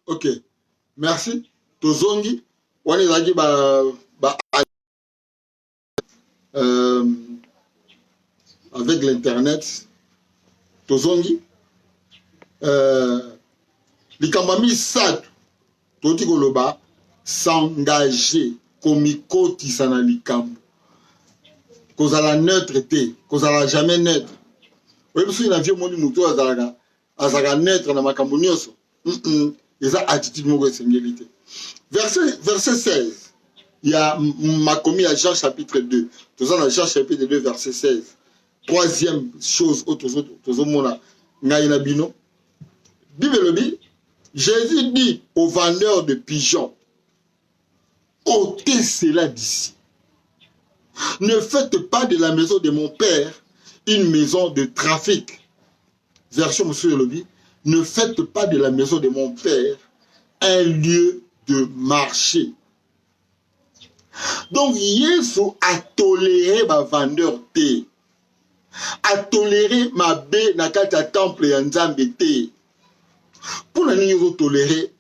Ok. Merci. Tozongi. On est là avec l'internet. Tozongi. Likambami sat. Toti koloba. S'engager. Komiko tisana likambo. Kozala neutre te. Kozala jamais neutre. Oui, parce qu'il y a un vieux monde qui a neutre dans ma cambonioso. Et ça, attitude mauvaise singulité. Verset 16. Il y a ma commis à Jean chapitre 2. Tout ça dans Jean chapitre 2, verset 16. Troisième chose, Jésus dit aux vendeurs de pigeons, ôtez cela d'ici. Ne faites pas de la maison de mon père une maison de trafic. Version monsieur Elobi, ne faites pas de la maison de mon père un lieu de marché. Donc, Yesu a toléré ma vendeur thé. A toléré ma bé nakata temple ya nzambe thé. Pour la niño toléré,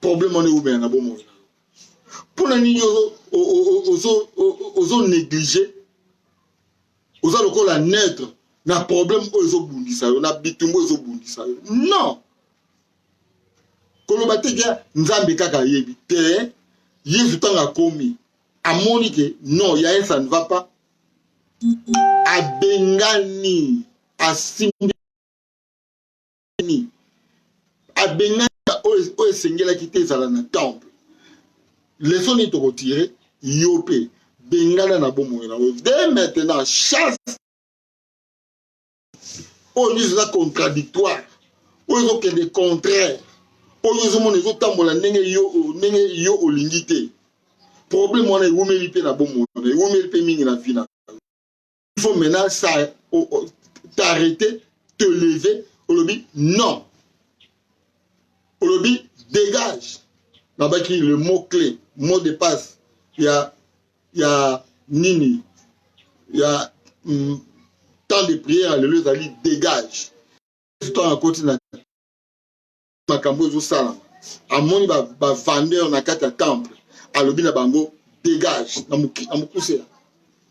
problème on est ouvert na bon. Pour la niño ozo négligé, ozo lokola neutre, na problème ozo bundisa yo, na bitumbo ozo bundisa yo. Non. Koloba te kia nzambe kaka yebi te, Yesu tanga komi. Amoni que non, ya ça ne va pas. A Bengani, a Simbi, a Bengani, o Sengela qui était dans le temple. Les sons ils te retiré, yopé, Bengala na bon moyen. Dès maintenant, chasse. On dit ça contradictoire. On dit que des contraires. On dit que mon égo tambola nenge yo olingité. Problème on est où me na bon moyen. Où me mingi na fina. Il faut maintenant t'arrêter, te lever. Olobi, non. Olobi, dégage. Là-bas, le mot-clé, mot de passe. Il y a Nini. Il y a temps de prière, alléluia, ça dit dégage. C'est toi à côté de ma cambozo salam. À mon vendeur na kata temple. Alobi na bango, dégage. Na mukuse.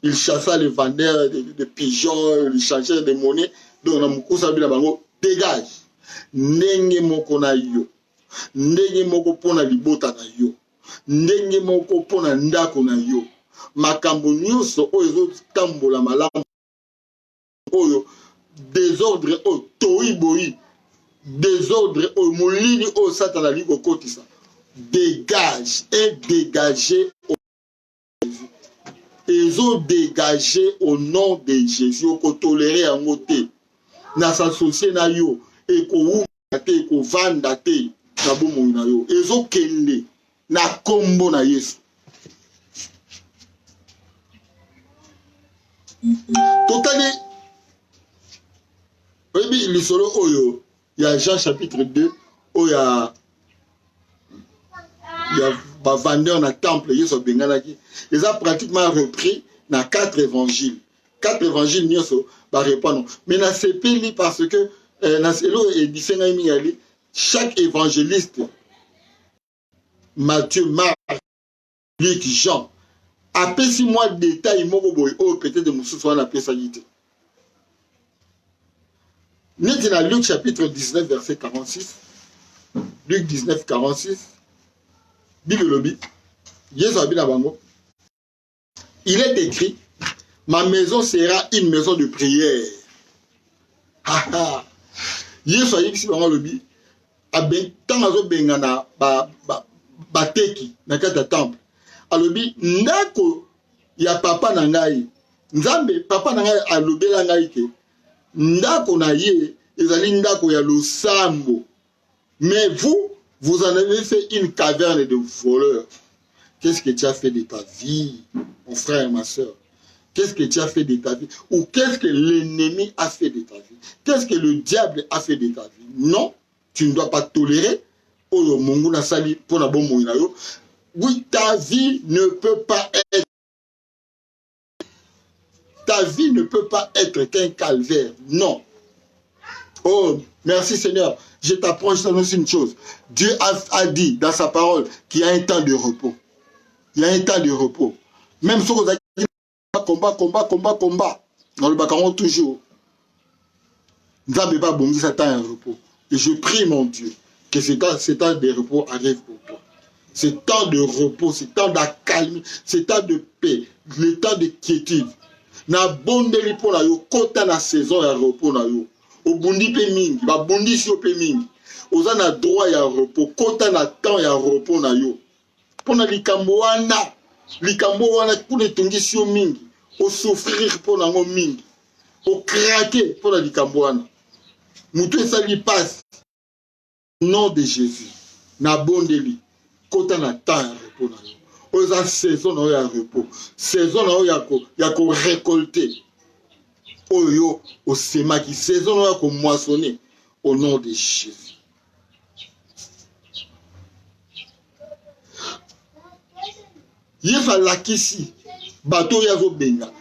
Il chassa les vendeurs de pigeons, il changeait des monnaies. Donc, on a beaucoup sabi la bango, dégage. Nenge moko na yo. Nenge moko pona libota na yo. Nenge moko pona ndako na yo. Makambo nyonso oyo tambola malamu. Oyo désordre oyo toi boyi. Désordre oyo molini oyo satana liko kotisa. Dégage et dégager. Ils ont dégagé au nom de Jésus, au toléré en côté. Na s'associer na yo, et ko te, ko vanda te, na bomo na yo. Ils ont kende, na kombo na Yesu. Totali, oui, l'isolo oyo, il y a Jean chapitre 2, où il y a vendeur dans le temple, ils ont pratiquement repris dans 4 évangiles. 4 évangiles, ils ont répondre. Mais dans ces pays, parce que chaque évangéliste, Matthieu, Marc, Luc, Jean, après 6 mois de détails, peut-être de Moussou la personnalité. Nous sommes dans Luc chapitre 19, verset 46. Luc 19, 46. Bible lobby, il est écrit, ma maison sera une maison de prière. Yesu ayibisi bango lobby, tangazo bengana bateki na kata temple. Alobi ndako ya papa na ngai, nzambe papa na ngai alobela ngai ke ndako na ye ezali ndako ya losambo. Mais vous en avez fait une caverne de voleurs. Qu'est-ce que tu as fait de ta vie, mon frère et ma soeur? Qu'est-ce que tu as fait de ta vie? Ou qu'est-ce que l'ennemi a fait de ta vie? Qu'est-ce que le diable a fait de ta vie? Non, tu ne dois pas tolérer. Oui, ta vie ne peut pas être. Ta vie ne peut pas être qu'un calvaire. Non. Oh, merci Seigneur. Je t'approche, je t'annonce une chose. Dieu a dit dans sa parole qu'il y a un temps de repos. Il y a un temps de repos. Même si vous avez combat. Dans le bacaron toujours. Nous n'avons pas bon ça temps de repos. Et je prie mon Dieu que ce temps de repos arrive pour toi. Ce temps de repos, ce temps d'accalmie, ce temps de paix, le temps de quiétude. Na bondeli pour la yo, kota na saison ya repos na yo. Obundi pe mingi, ba bundi si yo pe mingi. Oza na droit ya repos, kota na temps ya repos na yo. Pona likambo wana kuna tongi si yo mingi. O souffrir pona ngo mingi. O craquer pona likambo wana. Mutu esali passe. Nom de Jésus. Na bondeli. Kota na temps ya repos na yo. Oza saison na yo ya repos. Saison na yo ya ko récolter. Oyo au semaki. Saison na yo ya ko moissonner. Au nom de Jésus. Yesu alakisi bato ya zo benga.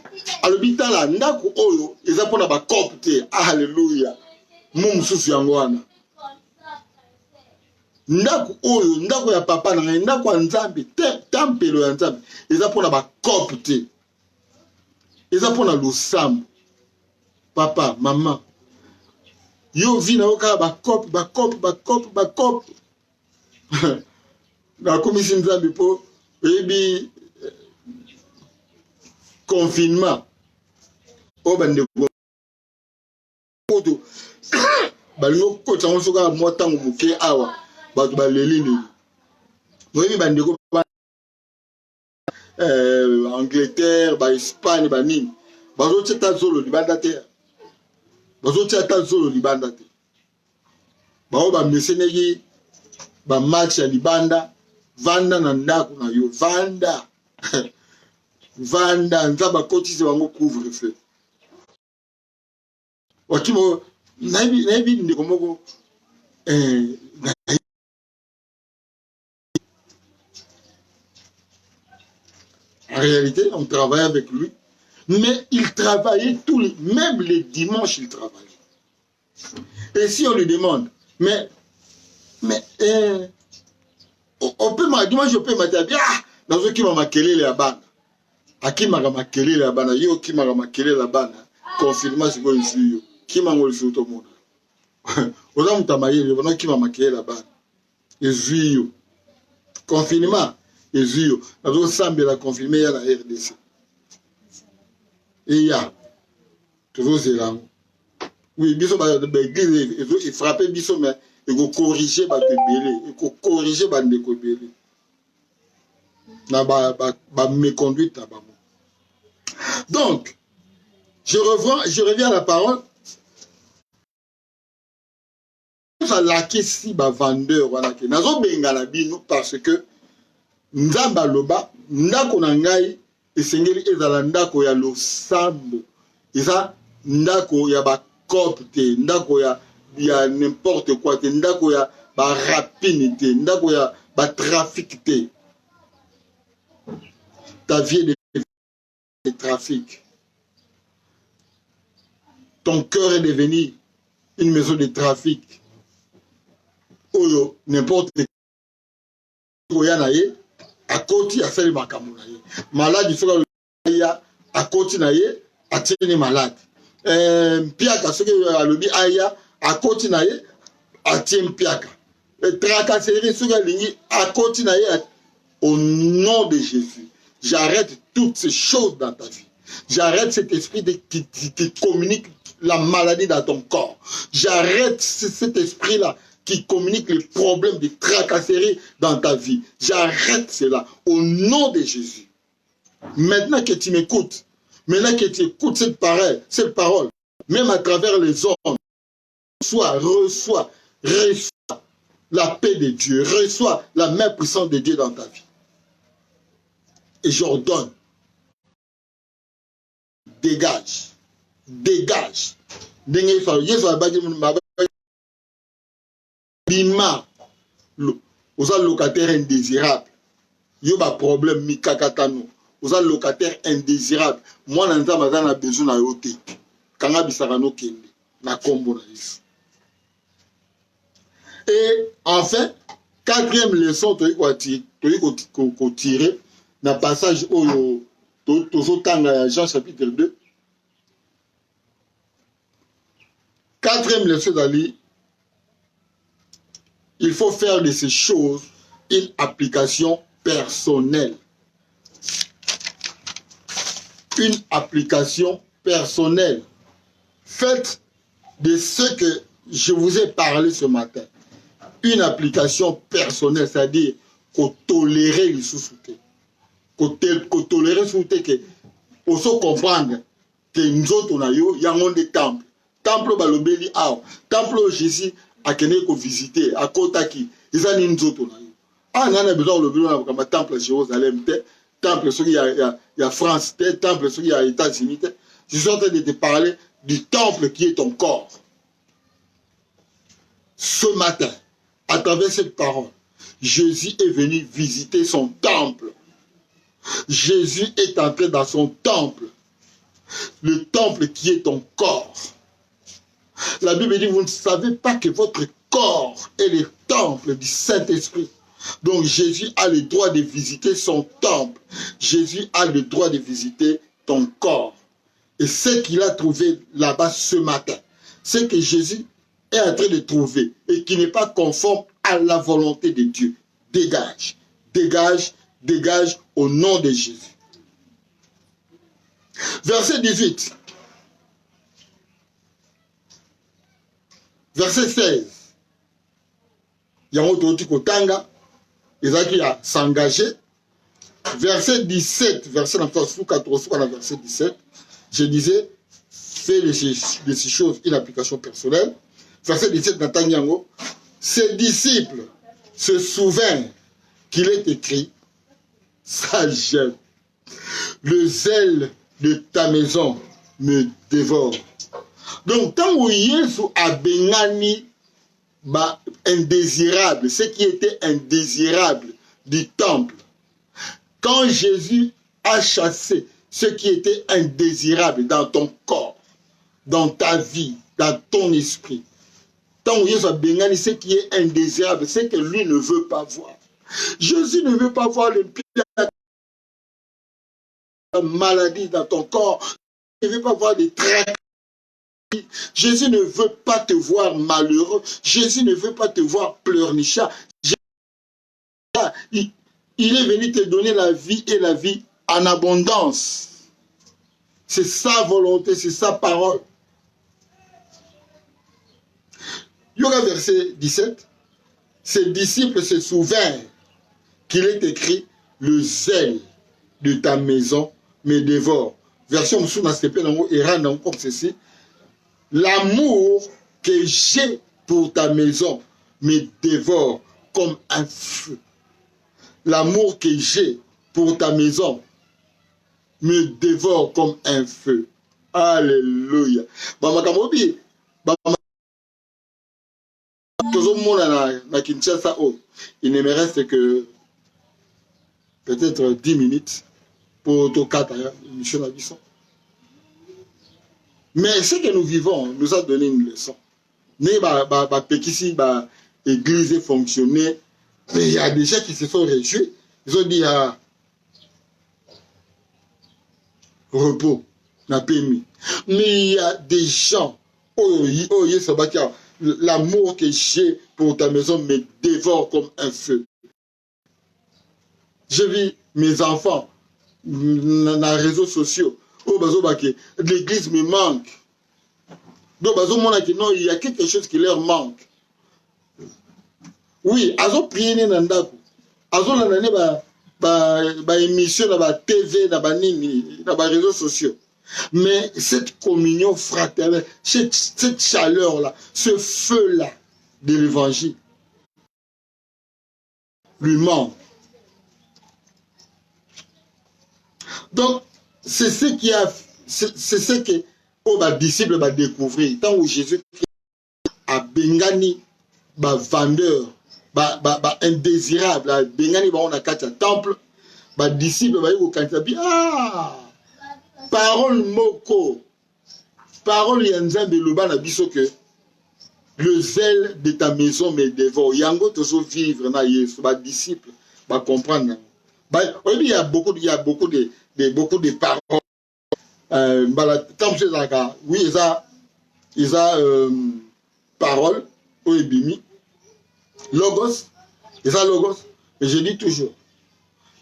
Alobi tala ndako oyo eza pona ba kope te. Alléluia. Mu mususu yango wana. Ndako oyo ndako ya papa na ngai ndako ya Nzambe tempelo ya Nzambe eza pona ba kope te. Eza pona losambo. Papa, maman. Yo vi na oka ba kope. Na komisi Nzambe po ebi confinement. O bande ko balingo ko tsango soka motango muke awa bato baleli oyebi bandeko Angleterre ba Espagne ba nini bazotia ta zolo libanda te bao ba meseneki ba match ya libanda vanda na ndako na yo vanda nzaba kotise bango couvre-feu wakimo naibi ndeko moko en réalité, on travaillait avec lui, mais il travaillait même les dimanches, il travaillait. Et si on lui demande, mais on peut dimanche, je peux m'attabler, dans ce qui m'a maquillé la bande. À qui m'a maquillé la bande, yo qui m'a maquillé la bande, confinement, c'est quoi ici, qui m'a maquillé tout le monde. Aux hommes, t'as maquillé, le qui m'a maquillé la bande. Et yo. Confinement. Et yo, nous sommes la confirmer à la RDC. Et il y a toujours c'est là. Oui, biso ba l'église il frapper biso mais il faut corriger ba belé, il faut corriger ba ndeko belé. Na ba méconduite là bas. Donc je reviens à la parole. Ça lakisi ba vendeur wana ke nazo bengala bino parce que Nzamba loba ndako na ngai esengeli ezala ndako ya losambo eza ndako ya ba kope te ndako ya n'importe quoi te ndako ya ba rapine te ndako ya ba trafic te. Ta vie de trafic. Ton cœur est devenu une maison de trafic. Oyo n'importe quoi yanaye à côté à faire makamuna ye malade il faut ya à côté na ye a tiene malade piaka ce que alobi aya à côté na ye a tiene piaka tracasserie ce que lingi à côté na ye au nom de Jésus j'arrête toutes ces choses dans ta vie. J'arrête cet esprit qui communique la maladie dans ton corps. J'arrête cet esprit là qui communique les problèmes de tracasserie dans ta vie. J'arrête cela au nom de Jésus. Maintenant que tu m'écoutes, maintenant que tu écoutes cette parole, même à travers les hommes, reçois la paix de Dieu, reçois la main puissante de Dieu dans ta vie. Et j'ordonne, dégage. Bima, aux locataires indésirables. Yo ba problème mi kakatano. Aux locataires indésirables. Moi, n'a besoin de yote. Kanga bisarano kende. Na kombo na Yesu. Et enfin, quatrième leçon, tu as tiré dans le passage où Jean chapitre 2. Quatrième leçon d'Ali, il faut faire de ces choses une application personnelle. Une application personnelle. Faites de ce que je vous ai parlé ce matin. Une application personnelle, c'est-à-dire qu'on tolère les sous-soutés. Qu'on tolère les sous-soutés, qu'on se comprendre que nous autres, on a eu des temples. Temple balobeli ah, temple où Jésus a kené ko visiter à Kotaki, ils ont une autre on a eu. Ah, on a besoin de le comme temple à Jérusalem, temple sur il y a France, temple sur il y a États-Unis. Je suis en train de te parler du temple qui est ton corps. Ce matin, à travers cette parole, Jésus est venu visiter son temple. Jésus est entré dans son temple. Le temple qui est ton corps. La Bible dit, vous ne savez pas que votre corps est le temple du Saint-Esprit. Donc Jésus a le droit de visiter son temple. Jésus a le droit de visiter ton corps. Et ce qu'il a trouvé là-bas ce matin, c'est que Jésus est en train de trouver et qui n'est pas conforme à la volonté de Dieu. Dégage, dégage, dégage au nom de Jésus. Verset 18. Verset 16. Il y a un autre Kotanga, Isaac a s'engagé. Verset 17, verset 17, je disais, fais de ces choses une application personnelle. Verset 17, Natanyango, ses disciples se souviennent qu'il est écrit, ça gêne. Le zèle de ta maison me dévore. Donc, tant que Jésus a béni indésirable, ce qui était indésirable du temple, quand Jésus a chassé ce qui était indésirable dans ton corps, dans ta vie, dans ton esprit, tant que Jésus a béni ce qui est indésirable, c'est que lui ne veut pas voir. Jésus ne veut pas voir le pire, la maladie dans ton corps, il ne veut pas voir des traits. Jésus ne veut pas te voir malheureux. Jésus ne veut pas te voir pleurnichat. Il est venu te donner la vie et la vie en abondance. C'est sa volonté, c'est sa parole. Il y aura verset 17. Ses disciples se souvinrent qu'il est écrit, le zèle de ta maison me dévore. Version Moussou s'appelle comme ceci. L'amour que j'ai pour ta maison me dévore comme un feu. L'amour que j'ai pour ta maison me dévore comme un feu. Alléluia. Il ne me reste que peut-être 10 minutes pour tout cas, Michel Abisson. Mais ce que nous vivons nous a donné une leçon. Mais l'église fonctionnait, mais il y a des gens qui se sont réjouis. Ils ont dit repos, n'a pas mis. Mais il y a des gens, l'amour que j'ai pour ta maison me dévore comme un feu. Je vis mes enfants dans les réseaux sociaux. L'église me manque. Donc, non, il y a quelque chose qui leur manque. Oui, ils ont prié dans le ils ont émission dans la TV, dans les réseaux sociaux. Mais cette communion fraternelle, cette chaleur-là, ce feu-là de l'évangile lui manque. Donc, c'est ce que les disciples vont découvrir. Tant que Jésus a bengani, vendeur, indésirable, bengani, on a quatre temples, les disciples vont dire, ah, parole moko, parole yanzambe loba na biso que le zèle de ta maison me dévore. Yango toujours vivre na Yesu, ba disciple, ba comprendre. Il y a beaucoup de paroles. Oui, ils ont parole au Ebimi. Logos, ils ont logos. Et je dis toujours,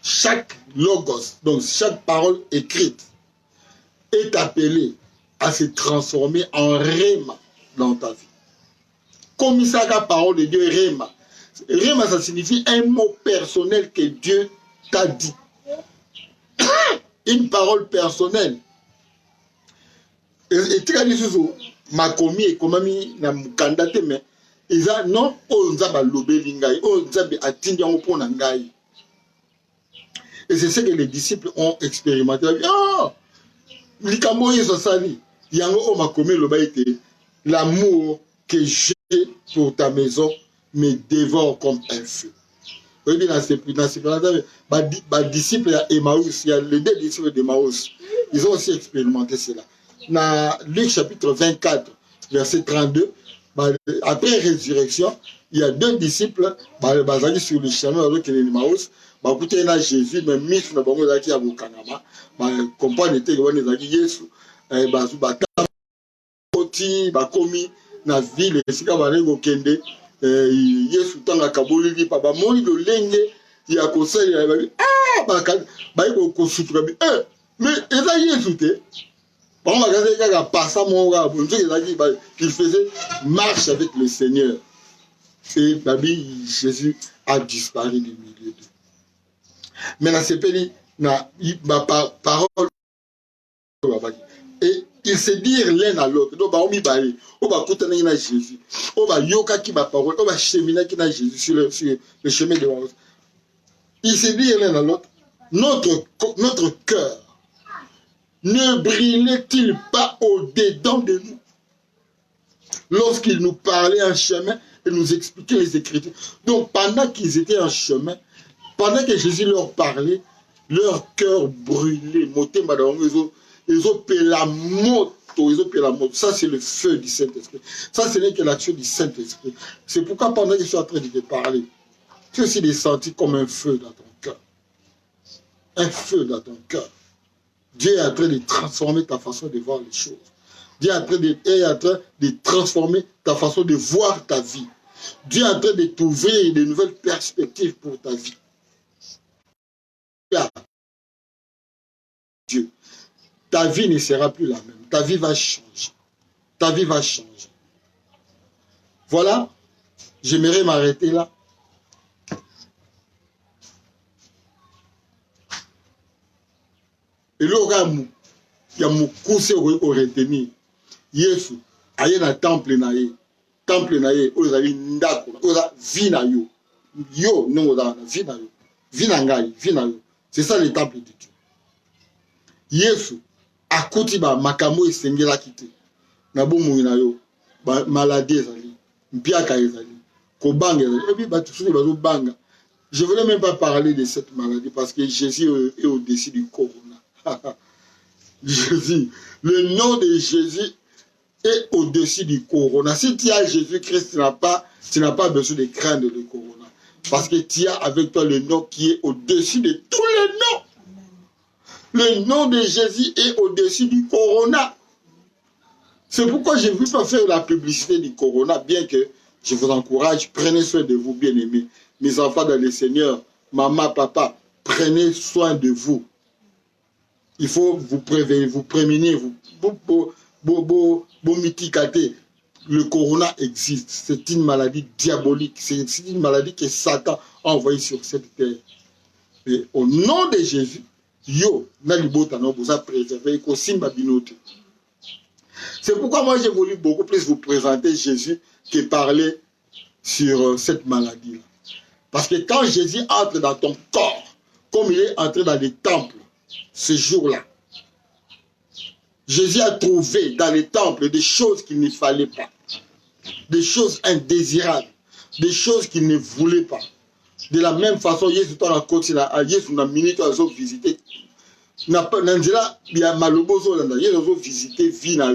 chaque logos, donc chaque parole écrite, est appelée à se transformer en réma dans ta vie. Comme ça, la parole de Dieu, réma. Réma, ça signifie un mot personnel que Dieu t'a dit. Une parole personnelle. Et tu as dit ma commis et comme ami n'a candidaté, mais ils ont non, on a lobé l'ingaï, on a atteint un point n'angaï. Et c'est ce que les disciples ont expérimenté. Ah, l'ikamo est sali. Yango ma commis le baïté. L'amour que j'ai pour ta maison me dévore comme un feu. Vous voyez, dans ces disciples Emmaüs, il y a les deux disciples d'Emmaüs, ils ont aussi expérimenté cela. Dans Luc chapitre 24, verset 32, après résurrection, il y a deux disciples sur le chemin avec les Emmaüs, écoutez, Jésus, mais mis sur le banc de la Kanama, comprendre que Jésus, commis na ville, et si vous kende, Yesu tanga kaboli papa moni do lenge ya kosali ya babi ko sutura bi mais eza Yesu te bon magaze ka passa mon gars bonzo il faisait marche avec le Seigneur et babi Jésus a disparu du milieu d'eux. Mais na sepeli na ma parole et ils se dirent l'un à l'autre. Donc, on va écouter Jésus. On va yoka qui ma parole. On va cheminer qui Jésus sur le chemin de l'Évangile. Ils se dirent l'un à l'autre. Notre cœur ne brillait-il pas au-dedans de nous lorsqu'il nous parlait en chemin et nous expliquait les Écritures. Donc, pendant qu'ils étaient en chemin, pendant que Jésus leur parlait, leur cœur brûlait. Ils ont payé la moto, Ça, c'est le feu du Saint-Esprit. Ça, ce n'est que l'action du Saint-Esprit. C'est pourquoi pendant que je suis en train de te parler, tu as aussi des sentis comme un feu dans ton cœur. Un feu dans ton cœur. Dieu est en train de transformer ta façon de voir les choses. Dieu est en train de transformer ta façon de voir ta vie. Dieu est en train de t'ouvrir de nouvelles perspectives pour ta vie. Dieu. Ta vie ne sera plus la même. Ta vie va changer. Ta vie va changer. Voilà. J'aimerais m'arrêter là. Et là, il y a mon conseil au retenir. Yesu, aye na temple na ye. Temple na ye, oza ndako, oza vie na yo. Yo, non, oza vie na yo. Vie na ngai, vie na yo. C'est ça le temple de Dieu. Yesu, akoti ba makamo esengela kite na bomu na yo ba maladie ezali mpiaka ezali kobanga ezali et puis ba tous les bazo banga. Je voulais même pas parler de cette maladie parce que Jésus est au-dessus du corona. Jésus, le nom de Jésus est au-dessus du corona. Si tu as Jésus-Christ, tu n'as pas besoin de craindre le corona parce que tu as avec toi le nom qui est au-dessus de tous les noms. Le nom de Jésus est au-dessus du corona. C'est pourquoi je ne veux pas faire la publicité du corona, bien que je vous encourage, prenez soin de vous, bien-aimés. Mes enfants dans le Seigneur, maman, papa, prenez soin de vous. Il faut vous prévenir, vous prémunir, vous mitigater. Le corona existe. C'est une maladie diabolique. C'est une maladie que Satan a envoyée sur cette terre. Et au nom de Jésus, yo, vous a préservé, c'est pourquoi moi j'ai voulu beaucoup plus vous présenter Jésus que parler sur cette maladie-là. Parce que quand Jésus entre dans ton corps, comme il est entré dans les temples, ce jour-là, Jésus a trouvé dans les temples des choses qu'il ne fallait pas, des choses indésirables, des choses qu'il ne voulait pas. De la même façon, Jésus a continué à visiter. Il y a malobozo, Jésus a visité vie, il a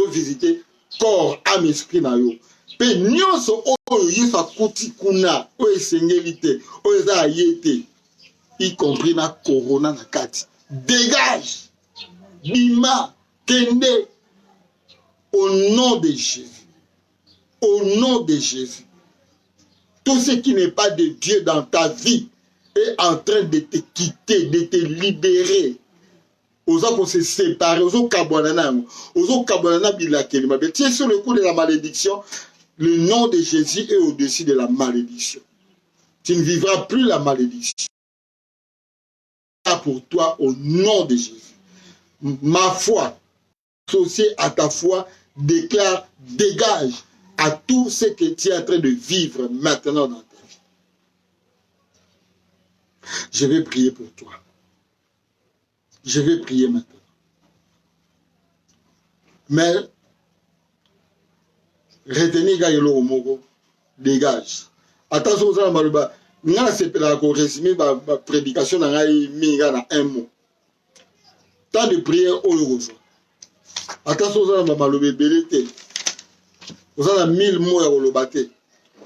visité corps, âme, esprit. Pe nyonso oyo Yesu akuti kuna, oyo esengeli te, oyo eza aye te, y compris na corona na kati. Dégage, bima, kende, au nom de Jésus. Au nom de Jésus. Tout ce qui n'est pas de Dieu dans ta vie est en train de te quitter, de te libérer. Osa pour se séparer, osa kabwanana, osa kabwanana bilakeli. Mais tiens sur le coup de la malédiction, le nom de Jésus est au-dessus de la malédiction. Tu ne vivras plus la malédiction. Pour toi, au nom de Jésus. Ma foi, associée à ta foi, déclare, dégage à tout ce que tu es en train de vivre maintenant dans ta vie. Je vais prier pour toi. Je vais prier maintenant. Mais, retenez Gaïlo Omoro, dégage. Attention, ça va nga sepela ko résumer ma prédication dans un mot. Tant de prière au rose. Attention, ça va malobe belete. Vous avez 1000 mots à olobate.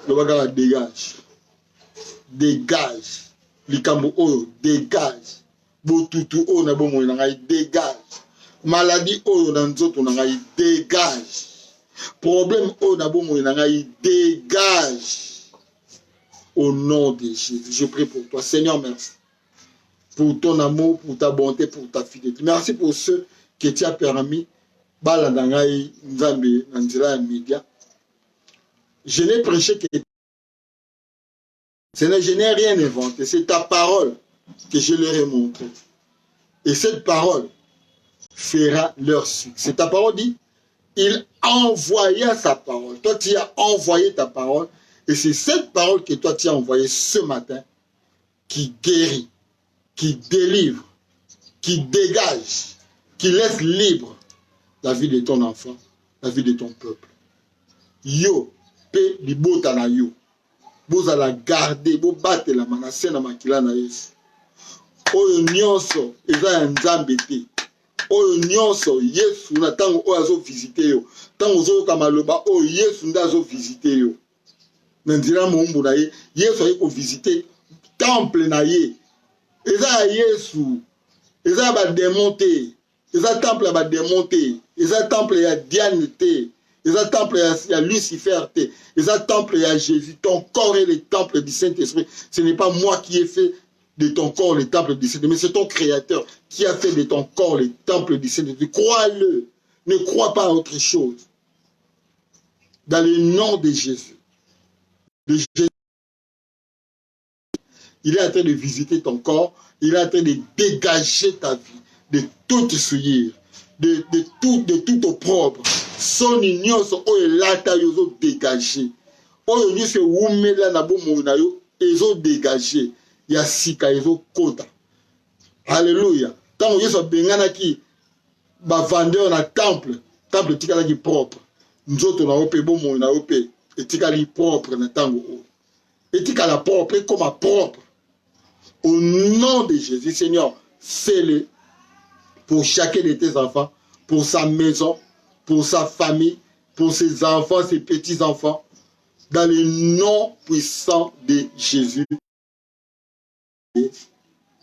Le bagage dégage. Dégage. Likambo oyo dégage. Botutu oyo na bomo na ngai dégage. Maladie oyo na nzoto na ngai dégage. Problème oyo na bomo na ngai dégage. Au nom de Jésus, je prie pour toi. Seigneur, merci pour ton amour, pour ta bonté, pour ta fidélité. Merci pour ceux que tu as permis. Je n'ai prêché que... Je n'ai rien inventé. C'est ta parole que je leur ai montrée. Et cette parole fera leur succès. Ta parole dit, il envoya sa parole. Toi, tu as envoyé ta parole. Et c'est cette parole que toi tu as envoyée ce matin qui guérit, qui délivre, qui dégage, qui laisse libre la vie de ton enfant, la vie de ton peuple. Yo, pe libota na yo. Vous allez garder, vous battez la manase na makila na Yesu. Oyo nyonso, eza ya nzambe te. Oyo nyonso, Yesu na tango oyo azo visiter yo. Tango ozo kamaloba, oyo Yesu nda azo visiter yo. Nandira mombo na ye, Yesu aye ko visiter temple na ye. Eza Yesu, eza ba démonter, eza temple ba démonter, eza temple ya Diane te, eza temple ya Lucifer te, eza temple ya Jésus. Ton corps est le temple du Saint-Esprit. Ce n'est pas moi qui ai fait de ton corps le temple du Saint-Esprit, mais c'est ton Créateur qui a fait de ton corps le temple du Saint-Esprit. Crois-le, ne crois pas à autre chose. Dans le nom de Jésus. Il est en train de visiter ton corps, il est en train de dégager ta vie, de tout souillure, de tout opprobre. Son union, son lata yozo dégagé. Oyo ni se wumela na bomo na yo, ezo dégagé. Ya sika ezo kota. Alléluia. Tant que yeso bengana ki ba vendeur na temple tikala ki propre. Nzoto na ope bomo na ope. Etikali propre na tango o. Etikala propre comme propre. Au nom de Jésus, Seigneur, fais-le pour chacun de tes enfants, pour sa maison, pour sa famille, pour ses enfants, ses petits-enfants, dans le nom puissant de Jésus.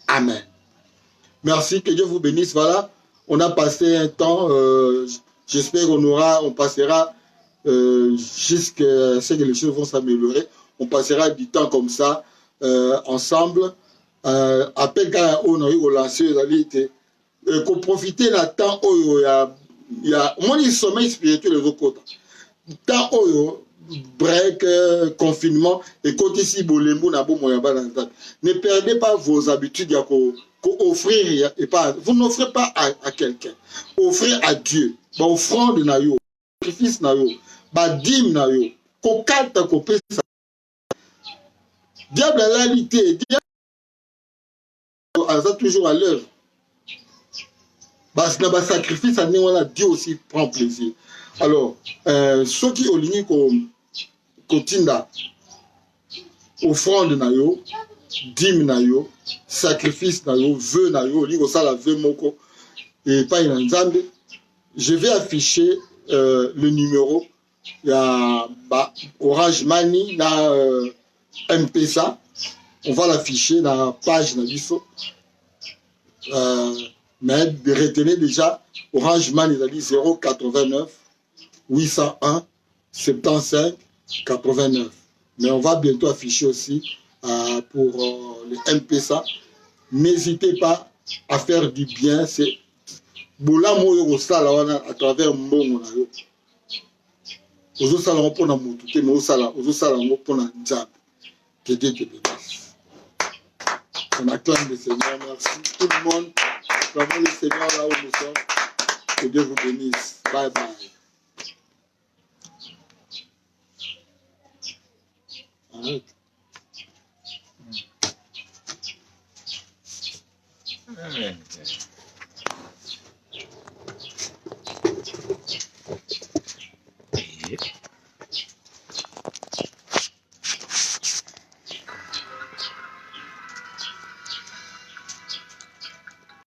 Amen. Merci, que Dieu vous bénisse. Voilà, on a passé un temps, j'espère qu'on passera jusqu'à ce que les choses vont s'améliorer. On passera du temps comme ça, ensemble. Appel quand on a eu relancé, qu'on profite d'un temps où il y a moins de sommeil spirituel les autres côtés. Temps où break, confinement, et quand ici, ne perdez pas vos habitudes offrir, et pas, vous n'offrez pas à quelqu'un. Offrez à Dieu. Offrande na yo, sacrifice na yo, dîme na yo, kokata kopesa. Diable a l'alité, diable a toujours à l'œuvre. Parce que le sacrifice, Dieu aussi prend plaisir. Alors, ceux qui ont ligné Kotinda, offrande na yo, dîme na yo, sacrifice na yo, vœu na yo, ligo sala vœu moko, et pas une nzambe, je vais afficher le numéro il y a Orange Money, là, M-Pesa. On va l'afficher dans la page de l'ISO. Mais de retenir déjà, Orange Money, il a dit 089 801 75 89. Mais on va bientôt afficher aussi pour le M-Pesa. N'hésitez pas à faire du bien. C'est Boulamo Osala à travers Mbongo. Osala on pona mutu mais Osala on pona Nzambe. Que Dieu te bénisse. On acclame le Seigneur. Merci tout le monde. Acclamons le Seigneur là où nous sommes. Que Dieu vous bénisse. Bye bye. Arrête.